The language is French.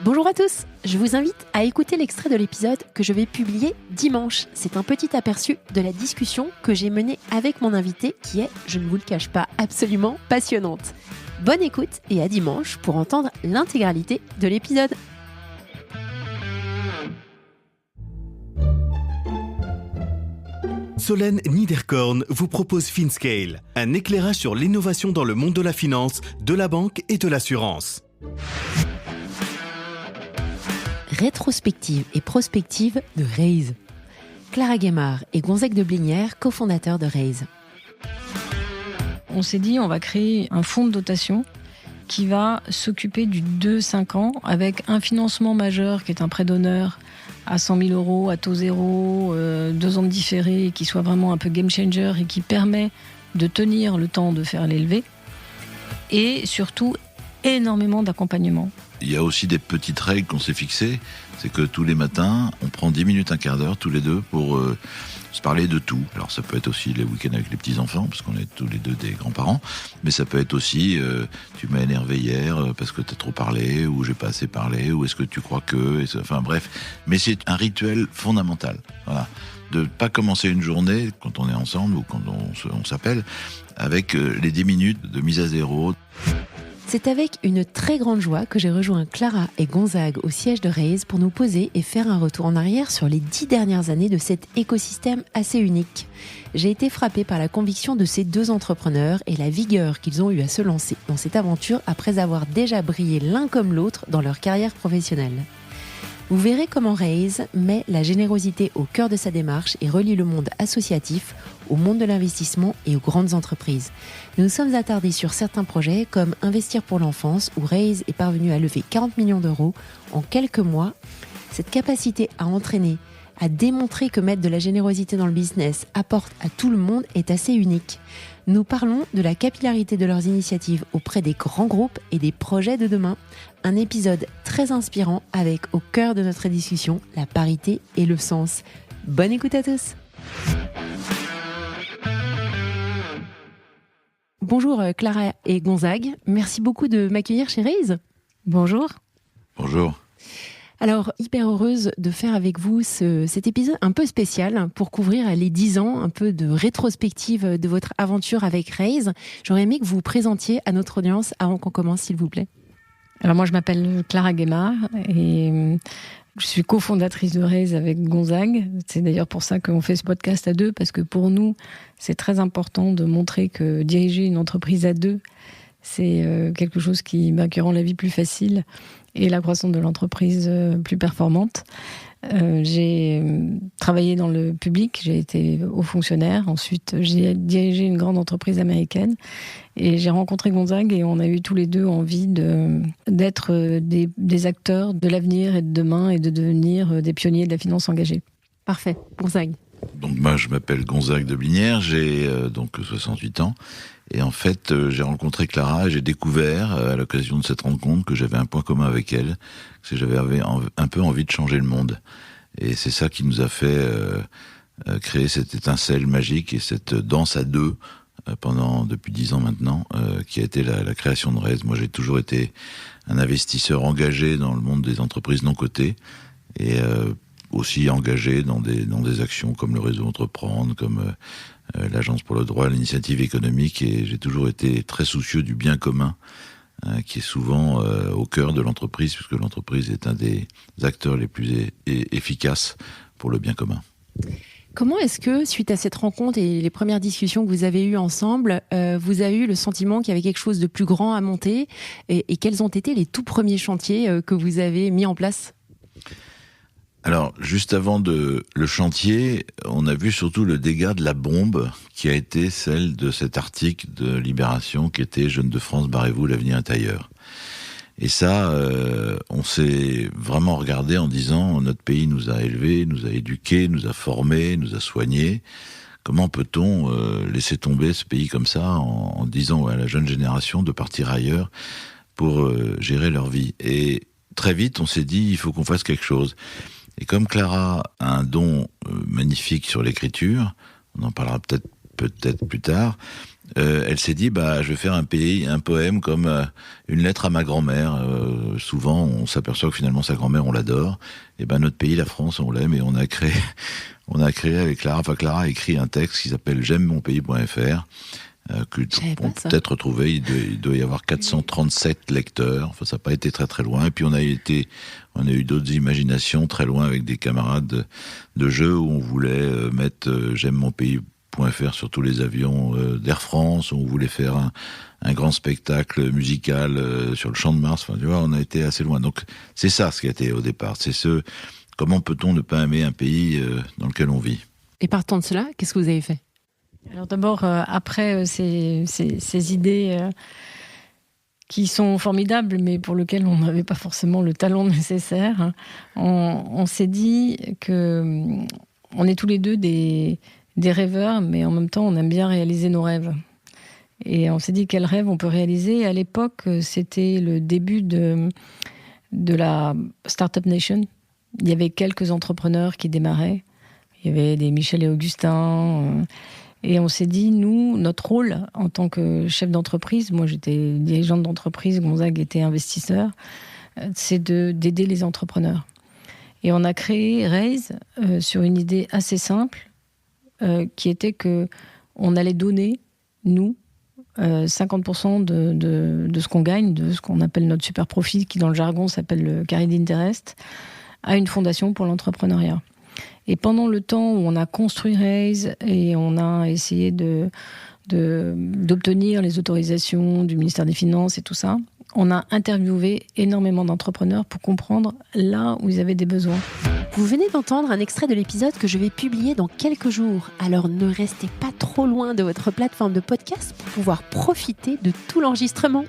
Bonjour à tous, je vous invite à écouter l'extrait de l'épisode que je vais publier dimanche. C'est un petit aperçu de la discussion que j'ai menée avec mon invité qui est, je ne vous le cache pas, absolument passionnante. Bonne écoute et à dimanche pour entendre l'intégralité de l'épisode. Solène Niederkorn vous propose FinScale, un éclairage sur l'innovation dans le monde de la finance, de la banque et de l'assurance. Rétrospective et prospective de Raise. Clara Guémard et Gonzague de Blinière, cofondateurs de Raise. On s'est dit, on va créer un fonds de dotation qui va s'occuper du 2-5 ans avec un financement majeur qui est un prêt d'honneur à 100 000 euros, à taux zéro, 2 ans de différé, qui soit vraiment un peu game changer et qui permet de tenir le temps de faire les levées. Et surtout, énormément d'accompagnement. Il y a aussi des petites règles qu'on s'est fixées. C'est que tous les matins, on prend 10 minutes, un quart d'heure, tous les deux, pour se parler de tout. Alors ça peut être aussi les week-ends avec les petits-enfants, parce qu'on est tous les deux des grands-parents. Mais ça peut être aussi, tu m'as énervé hier parce que t'as trop parlé, ou j'ai pas assez parlé, ou est-ce que tu crois que... Enfin bref, mais c'est un rituel fondamental. Voilà. De pas commencer une journée, quand on est ensemble, ou quand on s'appelle, avec les 10 minutes de mise à zéro. C'est avec une très grande joie que j'ai rejoint Clara et Gonzague au siège de Raise pour nous poser et faire un retour en arrière sur les 10 dernières années de cet écosystème assez unique. J'ai été frappée par la conviction de ces deux entrepreneurs et la vigueur qu'ils ont eu à se lancer dans cette aventure après avoir déjà brillé l'un comme l'autre dans leur carrière professionnelle. Vous verrez comment Raise met la générosité au cœur de sa démarche et relie le monde associatif au monde de l'investissement et aux grandes entreprises. Nous nous sommes attardés sur certains projets comme Investir pour l'enfance où Raise est parvenu à lever 40 millions d'euros en quelques mois. Cette capacité à entraîner, à démontrer que mettre de la générosité dans le business apporte à tout le monde est assez unique. Nous parlons de la capillarité de leurs initiatives auprès des grands groupes et des projets de demain. Un épisode très inspirant avec au cœur de notre discussion la parité et le sens. Bonne écoute à tous. Bonjour Clara et Gonzague, merci beaucoup de m'accueillir chez Raise. Bonjour. Bonjour. Alors, hyper heureuse de faire avec vous cet épisode un peu spécial pour couvrir les 10 ans, un peu de rétrospective de votre aventure avec Raise. J'aurais aimé que vous vous présentiez à notre audience avant qu'on commence, s'il vous plaît. Alors moi, je m'appelle Clara Guémard et je suis cofondatrice de Raise avec Gonzague. C'est d'ailleurs pour ça qu'on fait ce podcast à deux, parce que pour nous, c'est très important de montrer que diriger une entreprise à deux, c'est quelque chose qui rend la vie plus facile et la croissance de l'entreprise plus performante. J'ai travaillé dans le public, j'ai été haut fonctionnaire. Ensuite, j'ai dirigé une grande entreprise américaine et j'ai rencontré Gonzague et on a eu tous les deux envie d'être des acteurs de l'avenir et de demain et de devenir des pionniers de la finance engagée. Parfait, Gonzague. Donc moi, je m'appelle Gonzague de Blinière, j'ai donc 68 ans. Et en fait, j'ai rencontré Clara et j'ai découvert, à l'occasion de cette rencontre, que j'avais un point commun avec elle, que j'avais un peu envie de changer le monde. Et c'est ça qui nous a fait créer cette étincelle magique et cette danse à deux depuis 10 ans maintenant, qui a été la création de Raise. Moi, j'ai toujours été un investisseur engagé dans le monde des entreprises non cotées et aussi engagé dans des actions comme le réseau Entreprendre, comme l'Agence pour le droit à l'initiative économique, et j'ai toujours été très soucieux du bien commun qui est souvent au cœur de l'entreprise, puisque l'entreprise est un des acteurs les plus efficaces pour le bien commun. Comment est-ce que, suite à cette rencontre et les premières discussions que vous avez eues ensemble, vous avez eu le sentiment qu'il y avait quelque chose de plus grand à monter, et quels ont été les tout premiers chantiers que vous avez mis en place ? Alors, juste avant le chantier, on a vu surtout le dégât de la bombe qui a été celle de cet article de Libération qui était « Jeunes de France, barrez-vous, l'avenir est ailleurs ». Et ça, on s'est vraiment regardé en disant « Notre pays nous a élevés, nous a éduqués, nous a formés, nous a soignés. Comment peut-on laisser tomber ce pays comme ça en disant à la jeune génération de partir ailleurs pour gérer leur vie ?» Et très vite, on s'est dit « Il faut qu'on fasse quelque chose ». Et comme Clara a un don magnifique sur l'écriture, on en parlera peut-être plus tard, elle s'est dit, je vais faire un poème comme une lettre à ma grand-mère. Souvent, on s'aperçoit que finalement, sa grand-mère, on l'adore. Et notre pays, la France, on l'aime, et on a créé avec Clara. Enfin, Clara a écrit un texte qui s'appelle j'aime-mon-pays.fr, que on peut peut-être retrouver. Il doit y avoir 437 lecteurs. Enfin, ça n'a pas été très très loin. Et puis on a eu d'autres imaginations très loin avec des camarades de jeu où on voulait mettre j'aime-mon-pays.fr sur tous les avions d'Air France, où on voulait faire un grand spectacle musical sur le Champ de Mars. Enfin, tu vois, on a été assez loin. Donc c'est ça ce qui a été au départ. C'est comment peut-on ne pas aimer un pays dans lequel on vit. Et partant de cela, qu'est-ce que vous avez fait ? Alors d'abord, après ces idées qui sont formidables, mais pour lesquelles on n'avait pas forcément le talent nécessaire, on s'est dit que on est tous les deux des rêveurs, mais en même temps, on aime bien réaliser nos rêves. Et on s'est dit quel rêve on peut réaliser. À l'époque, c'était le début de la Startup Nation. Il y avait quelques entrepreneurs qui démarraient. Il y avait des Michel et Augustin. Et on s'est dit, nous, notre rôle en tant que chef d'entreprise, moi j'étais dirigeante d'entreprise, Gonzague était investisseur, c'est d'aider les entrepreneurs. Et on a créé Raise sur une idée assez simple, qui était qu'on allait donner, nous, 50% de ce qu'on gagne, de ce qu'on appelle notre super profit, qui dans le jargon s'appelle le carré d'interest, à une fondation pour l'entrepreneuriat. Et pendant le temps où on a construit Raise et on a essayé d'obtenir les autorisations du ministère des Finances et tout ça, on a interviewé énormément d'entrepreneurs pour comprendre là où ils avaient des besoins. Vous venez d'entendre un extrait de l'épisode que je vais publier dans quelques jours. Alors ne restez pas trop loin de votre plateforme de podcast pour pouvoir profiter de tout l'enregistrement.